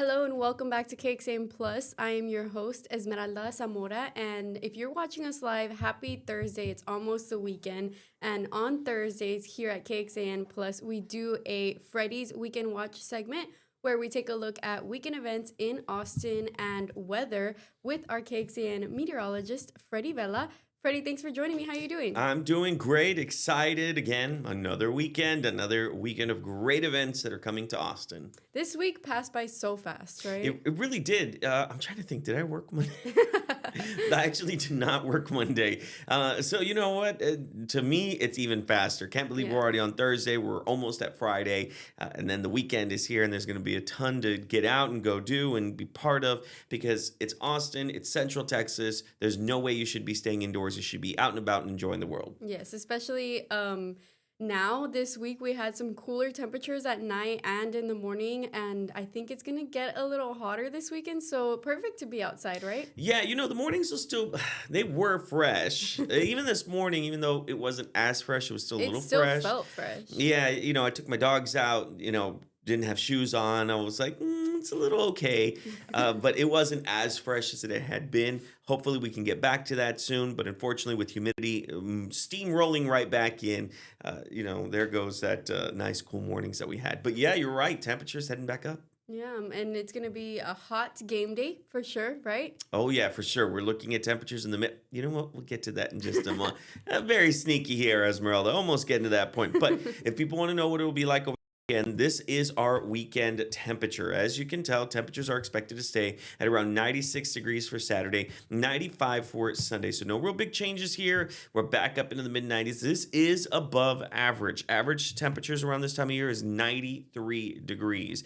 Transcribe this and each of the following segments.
Hello and welcome back to KXAN Plus. I am your host, Esmeralda Zamora, and if you're watching us live, happy Thursday. It's almost the weekend, and on Thursdays here at KXAN Plus, we do a Freddy's Weekend Watch segment where we take a look at weekend events in Austin and weather with our KXAN meteorologist, Freddy Vella. Freddy, thanks for joining me. How are you doing? I'm doing great, excited again. Another weekend of great events that are coming to Austin. This week passed by so fast, right? It really did. I'm trying to think, did I work Monday? I actually did not work Monday. So you know what? To me, it's even faster. Can't believe we're already on Thursday. We're almost at Friday. And then the weekend is here, and there's going to be a ton to get out and go do and be part of because it's Austin, it's Central Texas. There's no way you should be staying indoors. You should be out and about and enjoying the world. Yes, especially now this week we had some cooler temperatures at night and in the morning, and I think it's gonna get a little hotter this weekend, so perfect to be outside, right? Yeah, the mornings they were fresh. Even this morning, even though it wasn't as fresh, it was still a little fresh. It still felt fresh. Yeah, I took my dogs out, didn't have shoes on. I was like, it's a little okay. But it wasn't as fresh as it had been. Hopefully we can get back to that soon. But unfortunately, with humidity steam rolling right back in, there goes that nice cool mornings that we had. But yeah, you're right. Temperatures heading back up. Yeah, and it's going to be a hot game day for sure, right? Oh, yeah, for sure. We're looking at temperatures in the mid. You know what? We'll get to that in just a month. Very sneaky here, Esmeralda. Almost getting to that point. But if people want to know what it will be like over and this is our weekend temperature. As you can tell, temperatures are expected to stay at around 96 degrees for Saturday, 95 for Sunday. So no real big changes here. We're back up into the mid-90s. This is above average. Average temperatures around this time of year is 93 degrees.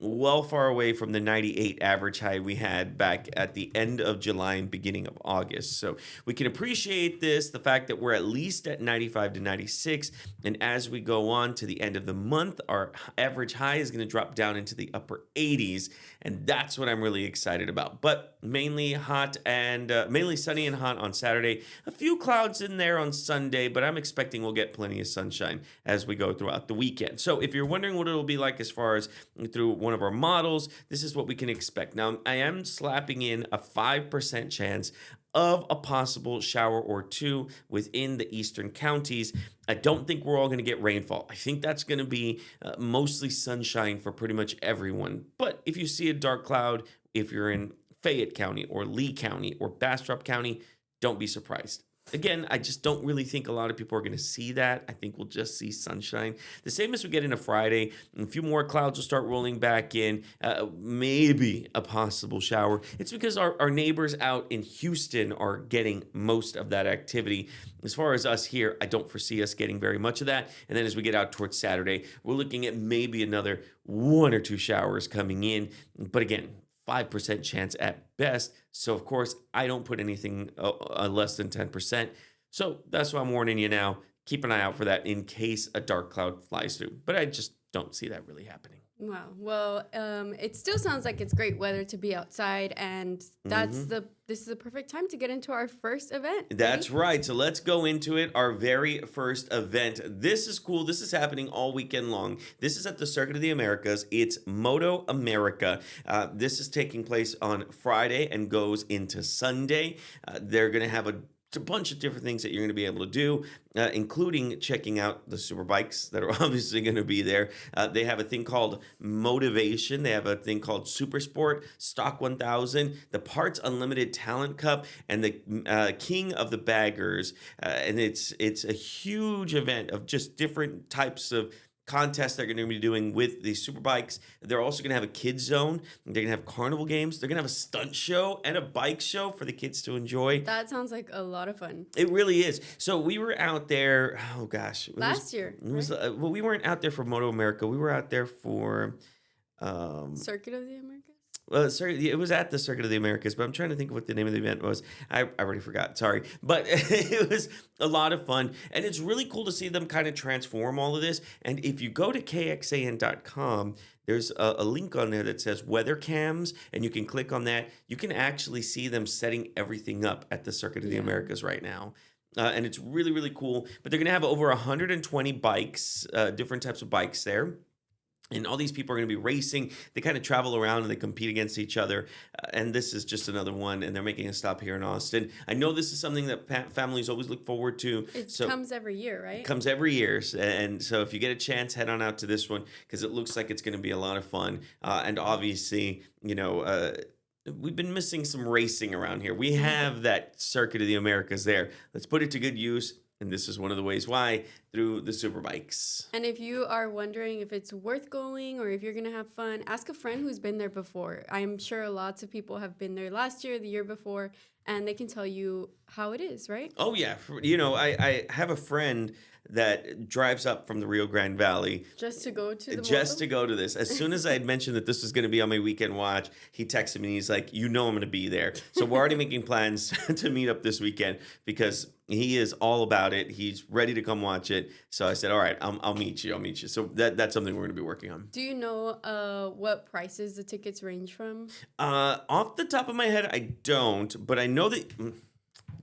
Well far away from the 98 average high we had back at the end of July and beginning of August. So we can appreciate this, the fact that we're at least at 95 to 96. And as we go on to the end of the month, our average high is going to drop down into the upper 80s. And that's what I'm really excited about. But mainly hot and mainly sunny and hot on Saturday. A few clouds in there on Sunday, but I'm expecting we'll get plenty of sunshine as we go throughout the weekend. So if you're wondering what it'll be like as far as through one of our models, this is what we can expect. Now, I am slapping in a 5% chance of a possible shower or two within the eastern counties. I don't think we're all going to get rainfall. I think that's going to be mostly sunshine for pretty much everyone. But if you see a dark cloud, if you're in Fayette County or Lee County or Bastrop County, don't be surprised. Again, I just don't really think a lot of people are going to see that. I think we'll just see sunshine. The same as we get into Friday. A few more clouds will start rolling back in. Maybe a possible shower. It's because our neighbors out in Houston are getting most of that activity. As far as us here, I don't foresee us getting very much of that. And then as we get out towards Saturday, we're looking at maybe another 1 or 2 showers coming in. But again, 5% chance at best. So, of course, I don't put anything less than 10%. So that's why I'm warning you now. Keep an eye out for that in case a dark cloud flies through. But I just don't see that really happening. Wow. Well, it still sounds like it's great weather to be outside, and this is the perfect time to get into our first event. That's right. So let's go into it. Our very first event. This is cool. This is happening all weekend long. This is at the Circuit of the Americas. It's MotoAmerica. This is taking place on Friday and goes into Sunday. They're going to have a bunch of different things that you're going to be able to do, including checking out the superbikes that are obviously going to be there. They have a thing called Motivation. They have a thing called Super Sport, Stock 1000, the Parts Unlimited Talent Cup, and the King of the Baggers. And it's a huge event of just different types of contests they're going to be doing with the superbikes. They're also going to have a kids zone. They're going to have carnival games. They're going to have a stunt show and a bike show for the kids to enjoy. That sounds like a lot of fun. It really is. So we were out there, oh gosh. Last year. Well, we weren't out there for MotoAmerica. We were out there for Circuit of the Americas? Well, sorry, it was at the Circuit of the Americas, but I'm trying to think of what the name of the event was. I already forgot. Sorry. But it was a lot of fun. And it's really cool to see them kind of transform all of this. And if you go to KXAN.com, there's a link on there that says weather cams, and you can click on that. You can actually see them setting everything up at the Circuit of the Americas right now. And it's really, really cool. But they're going to have over 120 bikes, different types of bikes there. And all these people are going to be racing. They kind of travel around and they compete against each other. And this is just another one. And they're making a stop here in Austin. I know this is something that families always look forward to. It comes every year, right? It comes every year. And so if you get a chance, head on out to this one because it looks like it's going to be a lot of fun. And obviously, we've been missing some racing around here. We have that Circuit of the Americas there. Let's put it to good use. And this is one of the ways why, through the superbikes. And if you are wondering if it's worth going or if you're going to have fun, ask a friend who's been there before. I'm sure lots of people have been there last year, the year before, and they can tell you how it is, right? Oh, yeah. I have a friend that drives up from the Rio Grande Valley. Just to go to the Just to go to this. As soon as I had mentioned that this was going to be on my weekend watch, he texted me and he's like, I'm going to be there. So we're already making plans to meet up this weekend because he is all about it. He's ready to come watch it. So I said, all right, I'll meet you. I'll meet you. So that's something we're going to be working on. Do you know what prices the tickets range from? Off the top of my head, I don't, but I know that...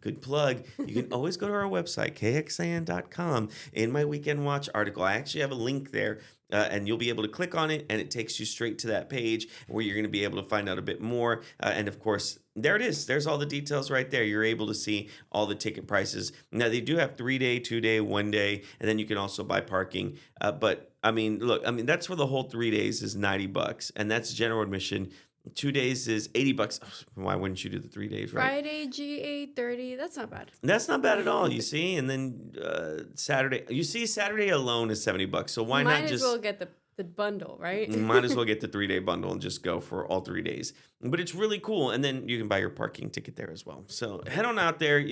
Good plug. You can always go to our website, KXAN.com. In my Weekend Watch article, I actually have a link there, and you'll be able to click on it, and it takes you straight to that page where you're going to be able to find out a bit more. And, of course, there it is. There's all the details right there. You're able to see all the ticket prices. Now, they do have 3-day, 2-day, 1-day, and then you can also buy parking. But, look, that's for the whole 3 days is $90, and that's general admission. 2 days is $80. Why wouldn't you do the 3 days, right? Friday, GA 30. That's not bad. That's not bad at all, you see. And then Saturday, Saturday alone is $70. So why not just... Might as well get the bundle, right? Might as well get the 3-day bundle and just go for all 3 days. But it's really cool. And then you can buy your parking ticket there as well. So head on out there,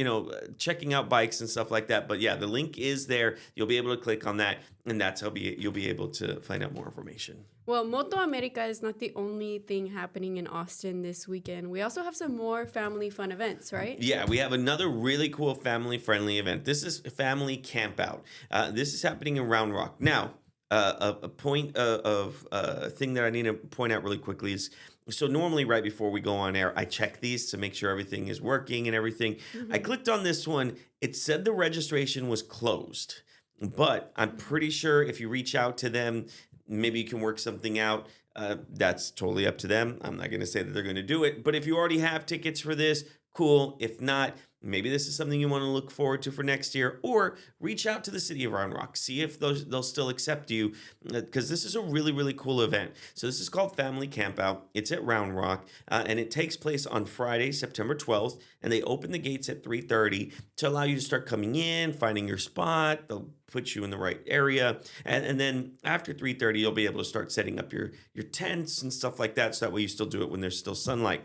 checking out bikes and stuff like that. But yeah, the link is there. You'll be able to click on that. And that's how you'll be able to find out more information. Well, MotoAmerica is not the only thing happening in Austin this weekend. We also have some more family fun events, right? Yeah, we have another really cool family-friendly event. This is Family Campout. This is happening in Round Rock. Now, a point of thing that I need to point out really quickly is, so normally right before we go on air, I check these to make sure everything is working and everything. Mm-hmm. I clicked on this one. It said the registration was closed, but I'm pretty sure if you reach out to them, maybe you can work something out. That's totally up to them. I'm not going to say that they're going to do it, but if you already have tickets for this, cool. If not, maybe this is something you want to look forward to for next year, or reach out to the city of Round Rock. See if they'll still accept you, because this is a really, really cool event. So this is called Family Campout. It's at Round Rock, and it takes place on Friday, September 12th, and they open the gates at 3:30 to allow you to start coming in, finding your spot. They'll put you in the right area, and then after 3:30, you'll be able to start setting up your tents and stuff like that, so that way you still do it when there's still sunlight.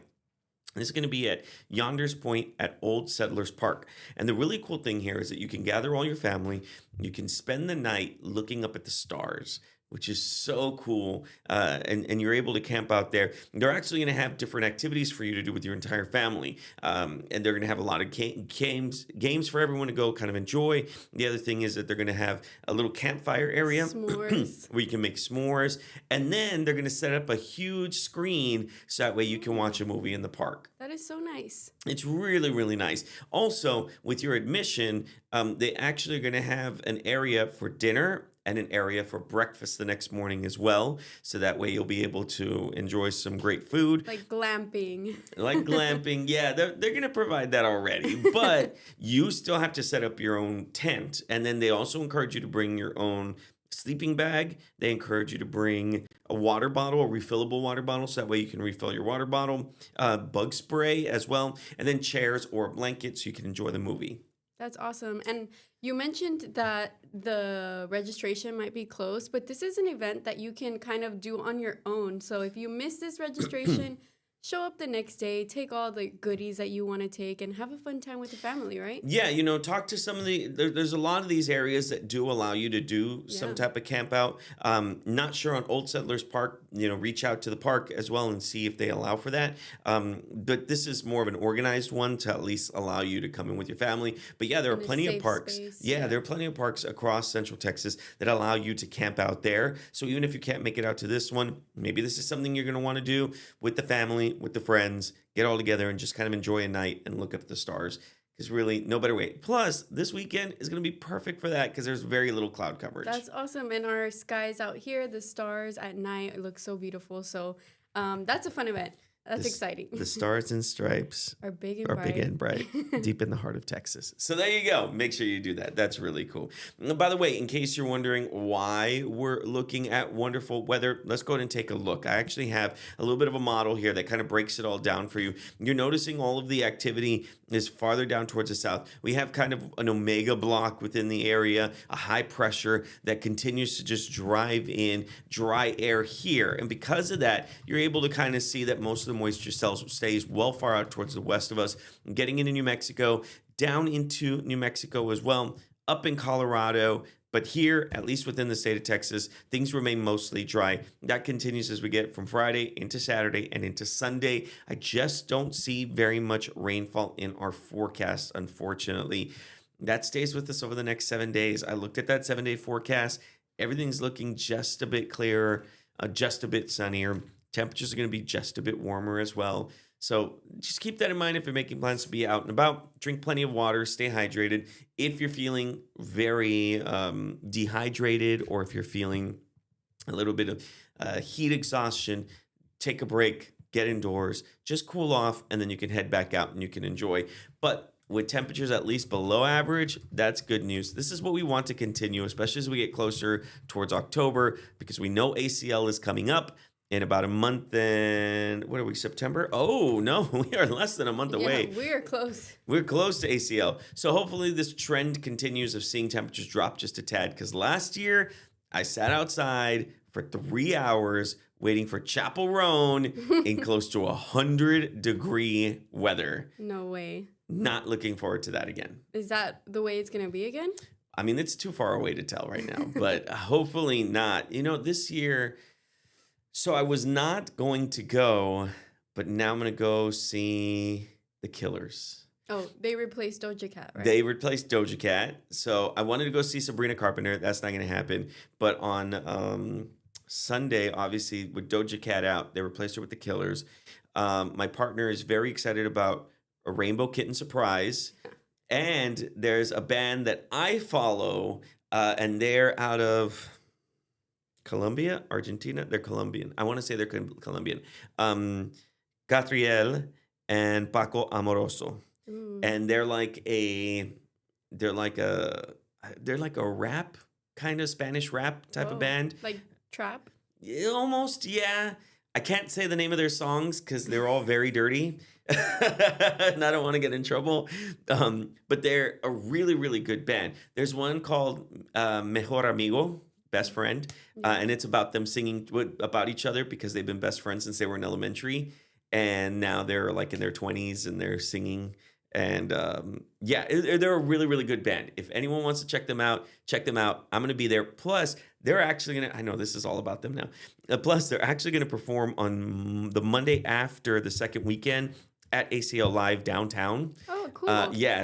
This is going to be at Yonder's Point at Old Settlers Park. And the really cool thing here is that you can gather all your family. You can spend the night looking up at the stars, which is so cool. And you're able to camp out there. They're actually going to have different activities for you to do with your entire family. And they're going to have a lot of games for everyone to go kind of enjoy. The other thing is that they're going to have a little campfire area S'mores. where you can make s'mores. And then they're going to set up a huge screen so that way you can watch a movie in the park. That is so nice. It's really, really nice. Also, with your admission, they actually are going to have an area for dinner and an area for breakfast the next morning as well. So that way you'll be able to enjoy some great food. Like glamping. Like glamping. Yeah, they're going to provide that already. But you still have to set up your own tent. And then they also encourage you to bring your own sleeping bag. They encourage you to bring a water bottle, a refillable water bottle, so that way you can refill your water bottle. Bug spray as well. And then chairs or blankets so you can enjoy the movie. That's awesome. And you mentioned that the registration might be closed, but this is an event that you can kind of do on your own. So if you miss this registration, show up the next day, take all the goodies that you want to take, and have a fun time with the family, right? Yeah, talk to some of there's a lot of these areas that do allow you to do some type of camp out. Not sure on Old Settlers Park, reach out to the park as well and see if they allow for that. But this is more of an organized one to at least allow you to come in with your family. But yeah, there are plenty of parks. Yeah, there are plenty of parks across Central Texas that allow you to camp out there. So even if you can't make it out to this one, maybe this is something you're going to want to do with the family, with the friends, get all together and just kind of enjoy a night and look up at the stars. because really, no better way. Plus, this weekend is going to be perfect for that because there's very little cloud coverage. That's awesome. And our skies out here, the stars at night look so beautiful. So that's a fun event. That's exciting. The stars and stripes are big and are bright. big and bright, deep in the heart of Texas. So there you go. Make sure you do that. That's really cool. By the way, in case you're wondering why we're looking at wonderful weather, let's go ahead and take a look. I actually have a little bit of a model here that kind of breaks it all down for you. You're noticing all of the activity is farther down towards the south. We have kind of an omega block within the area, a high pressure that continues to just drive in dry air here. And because of that, you're able to kind of see that most of the moisture cells stays well far out towards the west of us, getting into New Mexico, down into New Mexico as well, up in Colorado. But here, at least within the state of Texas, things remain mostly dry. That continues as we get from Friday into Saturday and into Sunday. I just don't see very much rainfall in our forecast, unfortunately. That stays with us over the next 7 days. I looked at that 7-day forecast. Everything's looking just a bit clearer, just a bit sunnier. Temperatures are going to be just a bit warmer as well. So just keep that in mind if you're making plans to be out and about. Drink plenty of water. Stay hydrated. If you're feeling very dehydrated, or if you're feeling a little bit of heat exhaustion, take a break, get indoors, just cool off, and then you can head back out and you can enjoy. But with temperatures at least below average, that's good news. This is what we want to continue, especially as we get closer towards October, because we know ACL is coming up in about a month. And what are we, September? Oh, no, we are less than a month away. We're close. We're close to ACL. So hopefully this trend continues of seeing temperatures drop just a tad, because last year I sat outside for 3 hours waiting for Chapel Roan in close to 100-degree weather. No way. Not looking forward to that again. Is that the way it's going to be again? I mean, it's too far away to tell right now, but hopefully not. You know, this year, so I was not going to go, but now I'm going to go see The Killers. Oh, they replaced Doja Cat, right? They replaced Doja Cat. So I wanted to go see Sabrina Carpenter. That's not going to happen. But on Sunday, obviously, with Doja Cat out, they replaced her with The Killers. My partner is very excited about a Rainbow Kitten Surprise. And there's a band that I follow, and they're out of Colombia, Argentina. They're Colombian. I want to say they're Colombian. Catriel and Paco Amoroso. And they're like a rap, kind of Spanish rap type of band. Like trap? Almost, yeah. I can't say the name of their songs because they're all very dirty. And I don't want to get in trouble. But they're a really, really good band. There's one called Mejor Amigo, Best Friend. And it's about them singing about each other because they've been best friends since they were in elementary. And now they're like in their 20s and they're singing. And they're a really, really good band. If anyone wants to check them out, check them out. I'm going to be there. Plus, they're actually going to, I know this is all about them now. Plus, they're actually going to perform on the Monday after the second weekend at ACL Live downtown. Oh, cool.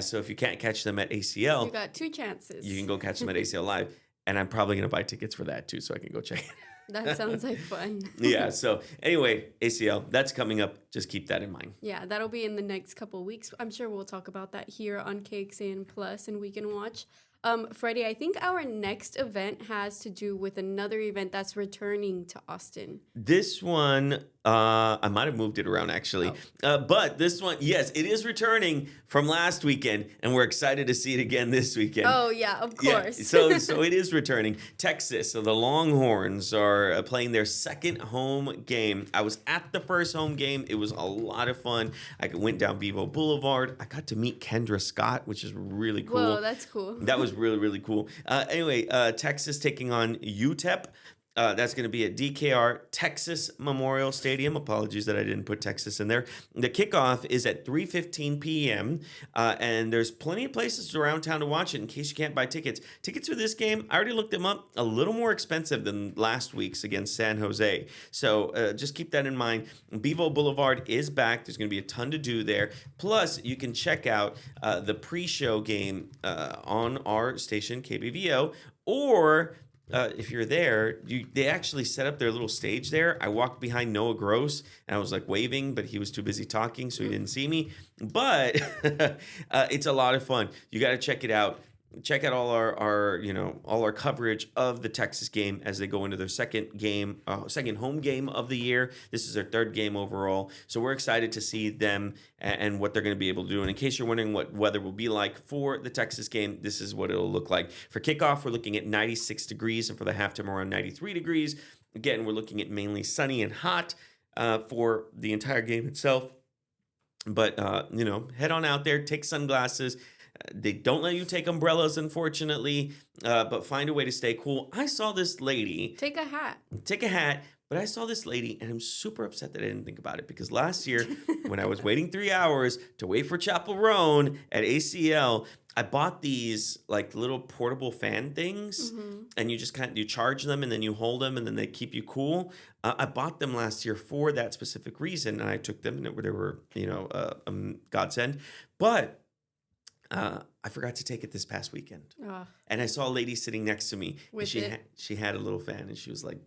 So if you can't catch them at ACL, you got 2 chances. You can go catch them at ACL Live. And I'm probably going to buy tickets for that too, so I can go check it. That sounds like fun. Yeah, so anyway, ACL, that's coming up. Just keep that in mind. Yeah, that'll be in the next couple of weeks. I'm sure we'll talk about that here on KXAN Plus and Weekend Watch. Freddy, I think our next event has to do with another event that's returning to Austin. This one, I might have moved it around actually. But this one, yes, it is returning from last weekend, and we're excited to see it again this weekend. Oh, yeah, of course. Yeah, so it is returning. Texas, so the Longhorns are playing their second home game. I was at the first home game. It was a lot of fun. I went down Bevo Boulevard. I got to meet Kendra Scott, which is really cool. Whoa, that's cool. That was really, really cool. Anyway, Texas taking on UTEP. That's going to be at DKR Texas Memorial Stadium. Apologies that I didn't put Texas in there. The kickoff is at 3:15 p.m. And there's plenty of places around town to watch it in case you can't buy tickets. Tickets for this game, I already looked them up, a little more expensive than last week's against San Jose. So just keep that in mind. Bevo Boulevard is back. There's going to be a ton to do there. Plus, you can check out the pre-show game on our station, KBVO, or if you're there, they actually set up their little stage there. I walked behind Noah Gross and I was like waving, but he was too busy talking, so he didn't see me. But it's a lot of fun. You got to check it out. Check out all our coverage of the Texas game as they go into their second home game of the year. This is their third game overall, so we're excited to see them and what they're going to be able to do. And in case you're wondering what weather will be like for the Texas game, this is what it'll look like. For kickoff, we're looking at 96 degrees, and for the halftime, around 93 degrees. Again, we're looking at mainly sunny and hot for the entire game itself. But head on out there, take sunglasses. They don't let you take umbrellas, unfortunately, but find a way to stay cool. I saw this lady. Take a hat. But I saw this lady, and I'm super upset that I didn't think about it, because last year, when I was waiting 3 hours to wait for Chapel Roan at ACL, I bought these like little portable fan things, and you just you charge them, and then you hold them, and then they keep you cool. I bought them last year for that specific reason, and I took them, and they were godsend. But I forgot to take it this past weekend, and I saw a lady sitting next to me. She had a little fan, and she was like,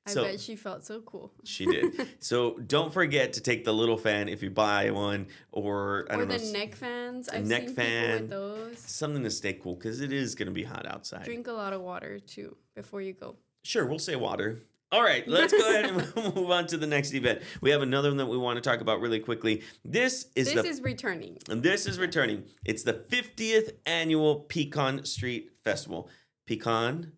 I bet she felt so cool. She did. So don't forget to take the little fan if you buy one, or I don't know. Or the neck fans. I've neck seen fan, people with those. Something to stay cool, because it is going to be hot outside. Drink a lot of water too before you go. Sure, we'll say water. All right, let's go ahead and move on to the next event. We have another one that we want to talk about really quickly. This is returning. This is returning. It's the 50th annual Pecan Street Festival. Pecan,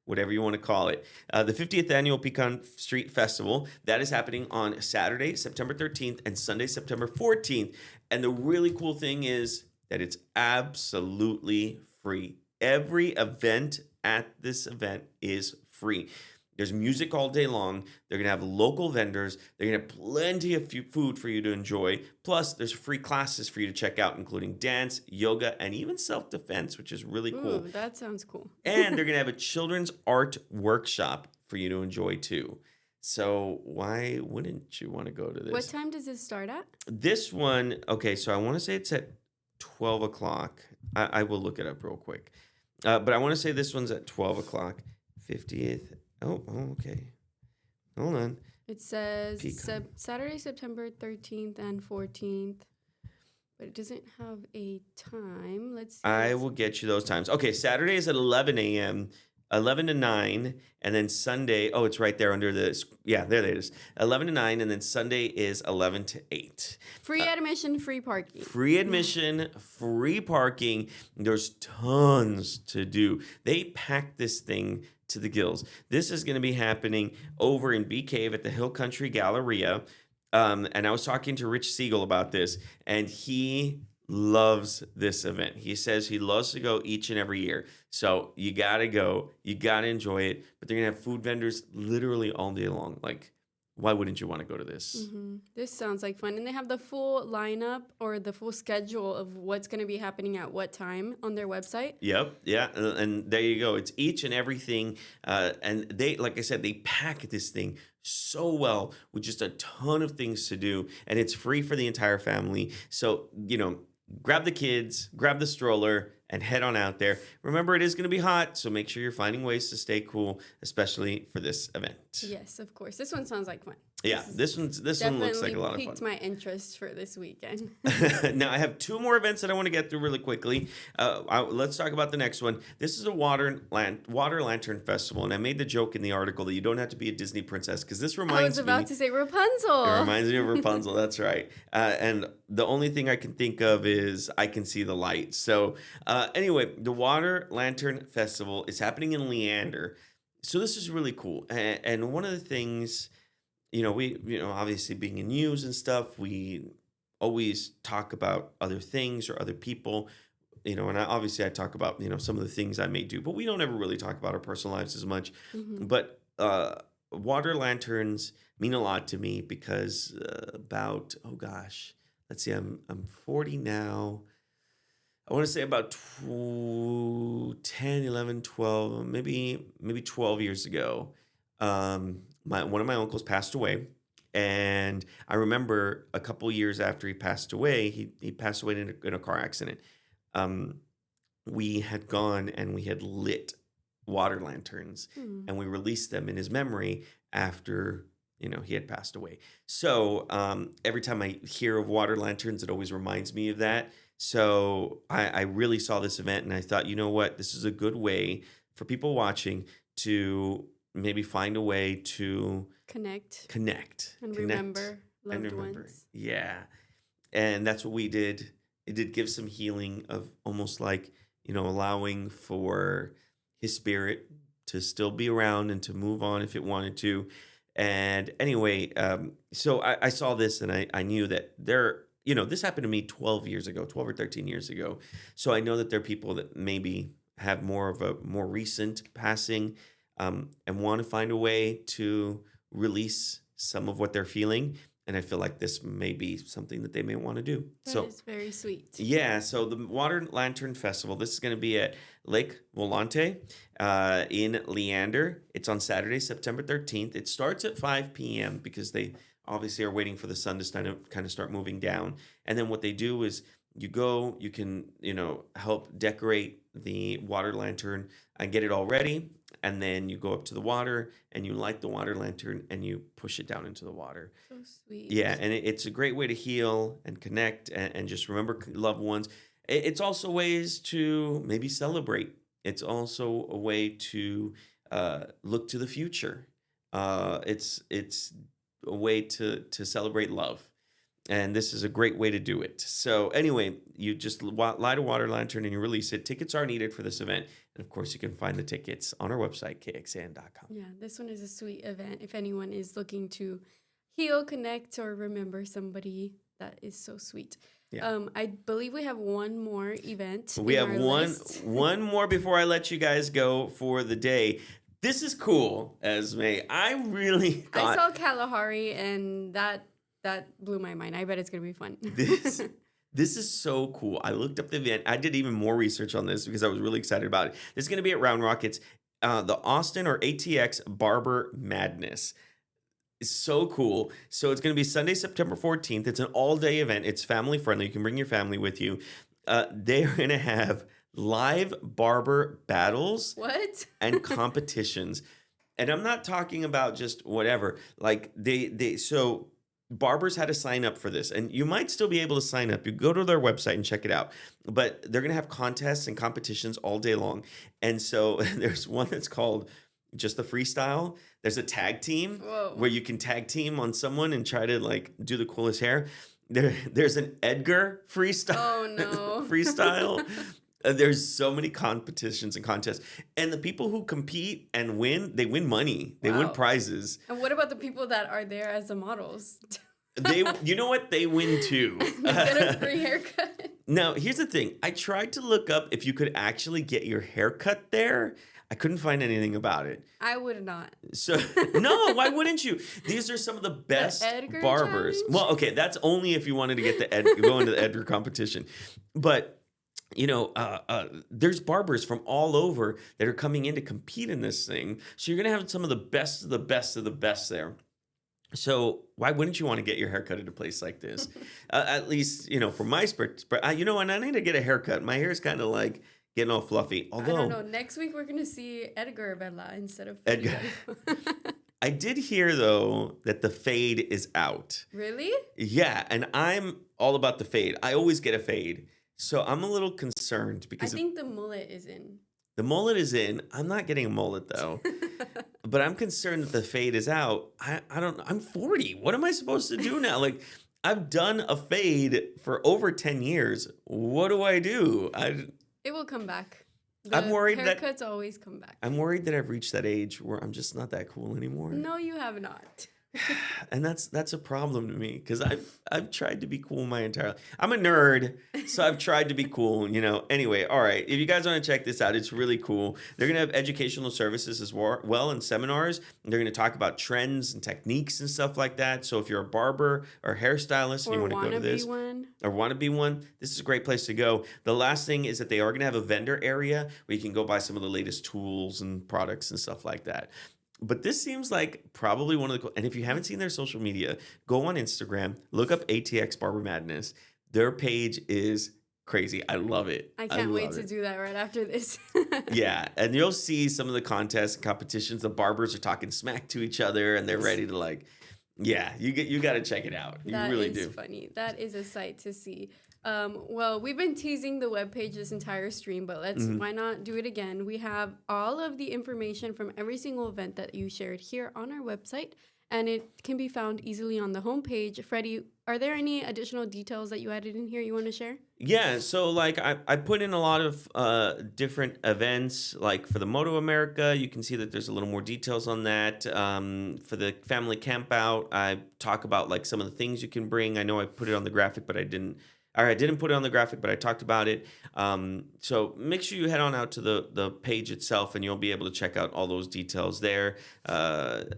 whatever you want to call it. The 50th annual Pecan Street Festival, that is happening on Saturday, September 13th, and Sunday, September 14th. And the really cool thing is that it's absolutely free. Every event at this event is free. There's music all day long. They're going to have local vendors. They're going to have plenty of food for you to enjoy. Plus, there's free classes for you to check out, including dance, yoga, and even self-defense, which is really cool. Ooh, that sounds cool. And they're going to have a children's art workshop for you to enjoy, too. So why wouldn't you want to go to this? What time does this start at? This one, okay, so I want to say it's at 12 o'clock. I will look it up real quick. But I want to say this one's at 12 o'clock. 50th. Oh, okay. Hold on. It says Saturday, September 13th and 14th. But it doesn't have a time. Let's see. I will get you those times. Okay, Saturday is at 11 a.m., 11 to 9, and then Sunday, oh, it's right there under the, yeah, there it is. 11 to 9, and then Sunday is 11 to 8. Free admission, free parking. Free admission, free parking. There's tons to do. They packed this thing to the gills. This is going to be happening over in Bee Cave at the Hill Country Galleria. And I was talking to Rich Siegel about this, and he loves this event. He says he loves to go each and every year. So you got to go. You got to enjoy it. But they're going to have food vendors literally all day long. Like, why wouldn't you want to go to this? Mm-hmm. This sounds like fun. And they have the full lineup or the full schedule of what's going to be happening at what time on their website. Yep. Yeah. And there you go. It's each and everything. And they, like I said, they pack this thing so well with just a ton of things to do. And it's free for the entire family. So, grab the kids, grab the stroller, and head on out there. Remember, it is going to be hot, so make sure you're finding ways to stay cool, especially for this event. Yes, of course. This one sounds like fun. Yeah, this one looks like a lot of fun. Definitely piqued my interest for this weekend. Now, I have two more events that I want to get through really quickly. Let's talk about the next one. This is a Water Lantern Festival, and I made the joke in the article that you don't have to be a Disney princess, because this reminds me... I was about to say Rapunzel. It reminds me of Rapunzel, that's right. And the only thing I can think of is I Can See the Light. So anyway, the Water Lantern Festival is happening in Leander. So this is really cool. And one of the things... we obviously being in news and stuff, we always talk about other things or other people, and I talk about, some of the things I may do, but we don't ever really talk about our personal lives as much. Mm-hmm. But water lanterns mean a lot to me because let's see, I'm 40 now. I want to say about 10, 11, 12, maybe 12 years ago. One of my uncles passed away, and I remember a couple years after he passed away, he passed away in a car accident. we had gone and we had lit water lanterns Hmm. and we released them in his memory after he had passed away. So every time I hear of water lanterns, it always reminds me of that. So I really saw this event and I thought, you know what, this is a good way for people watching to maybe find a way to Connect and connect remember and loved remember. ones. Yeah. And that's what we did. It did give some healing of almost like, allowing for his spirit to still be around and to move on if it wanted to. And anyway, so I saw this and I knew that this happened to me 12 years ago, 12 or 13 years ago. So I know that there are people that maybe have more of a more recent passing and want to find a way to release some of what they're feeling. And I feel like this may be something that they may want to do. That is very sweet. Yeah, so the Water Lantern Festival, this is going to be at Lake Volante in Leander. It's on Saturday, September 13th. It starts at 5 p.m. because they obviously are waiting for the sun to kind of start moving down. And then what they do is you go, you can, help decorate the water lantern and get it all ready. And then you go up to the water and you light the water lantern and you push it down into the water. So sweet. Yeah, and it's a great way to heal and connect and just remember loved ones. It's also ways to maybe celebrate. It's also a way to look to the future. It's a way to celebrate love. And this is a great way to do it. So anyway, you just light a water lantern and you release it. Tickets are needed for this event. And of course, you can find the tickets on our website, KXAN.com. Yeah, this one is a sweet event. If anyone is looking to heal, connect, or remember somebody, that is so sweet. Yeah. I believe we have one more event. We in have our list. one more before I let you guys go for the day. This is cool, Esme. I really thought I saw Kalahari and that blew my mind. I bet it's gonna be fun. This is so cool. I looked up the event. I did even more research on this because I was really excited about it. This is going to be at Round Rock. It's the Austin or ATX Barber Madness. It's so cool. So it's going to be Sunday, September 14th. It's an all-day event. It's family friendly. You can bring your family with you. They're going to have live barber battles and competitions. And I'm not talking about just whatever. Like so barbers had to sign up for this, and you might still be able to sign up. You go to their website and check it out. But they're going to have contests and competitions all day long. And so there's one that's called just the freestyle. There's a tag team where you can tag team on someone and try to like do the coolest hair. There's an Edgar freestyle. Oh no. freestyle. There's so many competitions and contests. And the people who compete and win, they win money. They win prizes. And what about the people that are there as the models? You know what? They win too. They get a free haircut. Now, here's the thing. I tried to look up if you could actually get your hair cut there. I couldn't find anything about it. I would not. So, no, why wouldn't you? These are some of the best barbers. Challenge? Well, okay, that's only if you wanted to get go into the Edgar competition. But there's barbers from all over that are coming in to compete in this thing. So you're going to have some of the best of the best of the best there. So why wouldn't you want to get your haircut at a place like this? At least, for my spurt, and I need to get a haircut. My hair is kind of like getting all fluffy. Although, I don't know. Next week, we're going to see Edgar Vella instead of Edgar. I did hear, though, that the fade is out. Really? Yeah, and I'm all about the fade. I always get a fade. So I'm a little concerned because I think the mullet is in. The mullet is in. I'm not getting a mullet though. But I'm concerned that the fade is out. I don't know. I'm 40. What am I supposed to do now? Like, I've done a fade for over 10 years. What do I do? It will come back. I'm worried that haircuts always come back. I'm worried that I've reached that age where I'm just not that cool anymore. No, you have not. And that's a problem to me because I've tried to be cool my entire life. I'm a nerd, so I've tried to be cool, Anyway, all right. If you guys want to check this out, it's really cool. They're going to have educational services as well and seminars. They're going to talk about trends and techniques and stuff like that. So if you're a barber or hairstylist and you want to go to this or want to be one, this is a great place to go. The last thing is that they are going to have a vendor area where you can go buy some of the latest tools and products and stuff like that. But this seems like probably one of the... And if you haven't seen their social media, go on Instagram, look up ATX Barber Madness. Their page is crazy. I love it. I can't wait to do that right after this. Yeah, and you'll see some of the contests and competitions. The barbers are talking smack to each other, and they're ready to like, yeah, you got to check it out. You really do. That is funny. That is a sight to see. Well, we've been teasing the webpage this entire stream, but why not do it again? We have all of the information from every single event that you shared here on our website, and it can be found easily on the homepage. Freddy, are there any additional details that you added in here you want to share? Yeah, so like I put in a lot of different events. Like for the MotoAmerica, you can see that there's a little more details on that. For the family campout, I talk about like some of the things you can bring. I know I put it on the graphic, but I didn't put it on the graphic, but I talked about it. So make sure you head on out to the page itself, and you'll be able to check out all those details there.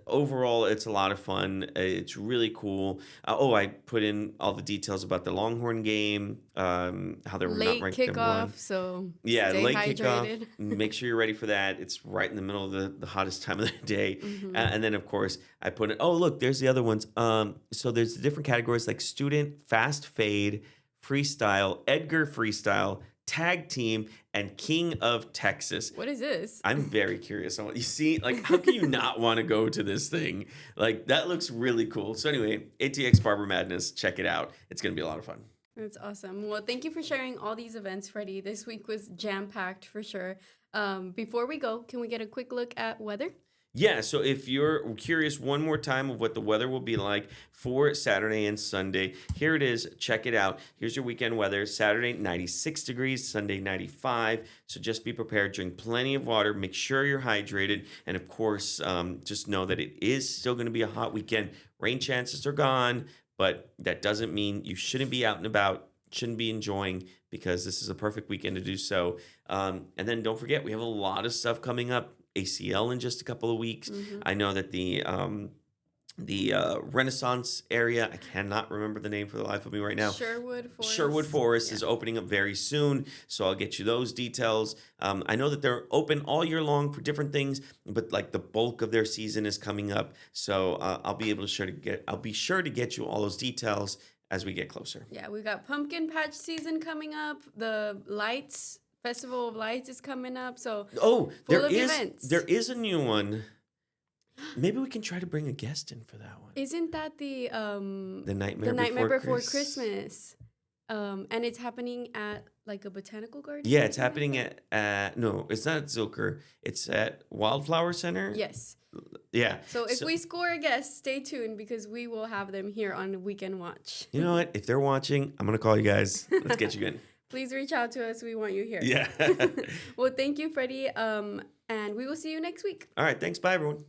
Overall, it's a lot of fun. It's really cool. I put in all the details about the Longhorn game, how they're late not ranked kickoff, number one. so Yeah, stay late hydrated. kickoff. Make sure you're ready for that. It's right in the middle of the hottest time of the day. And then, of course, I put in, look, there's the other ones. So there's the different categories like student, fast fade, freestyle, Edgar freestyle, tag team, and King of Texas. What is this? I'm very curious on what you see. Like, how can you not want to go to this thing? Like, that looks really cool. So anyway, ATX Barber Madness, check it out. It's going to be a lot of fun. That's awesome. Well, thank you for sharing all these events, Freddy. This week was jam-packed for sure. Before we go, can we get a quick look at weather? Yeah, so if you're curious one more time of what the weather will be like for Saturday and Sunday, here it is. Check it out. Here's your weekend weather. Saturday, 96 degrees. Sunday, 95. So just be prepared. Drink plenty of water. Make sure you're hydrated. And, of course, just know that it is still going to be a hot weekend. Rain chances are gone, but that doesn't mean you shouldn't be out and about, shouldn't be enjoying, because this is a perfect weekend to do so. And then don't forget, we have a lot of stuff coming up. ACL in just a couple of weeks. I know that the Renaissance area, I cannot remember the name for the life of me right now. Sherwood Forest is opening up very soon, so I'll get you those details. I know that they're open all year long for different things, but like the bulk of their season is coming up, so I'll be sure to get you all those details as we get closer. Yeah, we got Pumpkin Patch season coming up. The Lights Festival of Lights is coming up, so there is a new one. Maybe we can try to bring a guest in for that one. Isn't that the Nightmare Before Christmas? And it's happening at like a botanical garden. Yeah, it's happening at no, it's not at Zilker. It's at Wildflower Center. Yes. Yeah. So if we score a guest, stay tuned because we will have them here on Weekend Watch. You know what? If they're watching, I'm gonna call you guys. Let's get you in. Please reach out to us. We want you here. Yeah. Well, thank you, Freddy. And we will see you next week. All right. Thanks. Bye, everyone.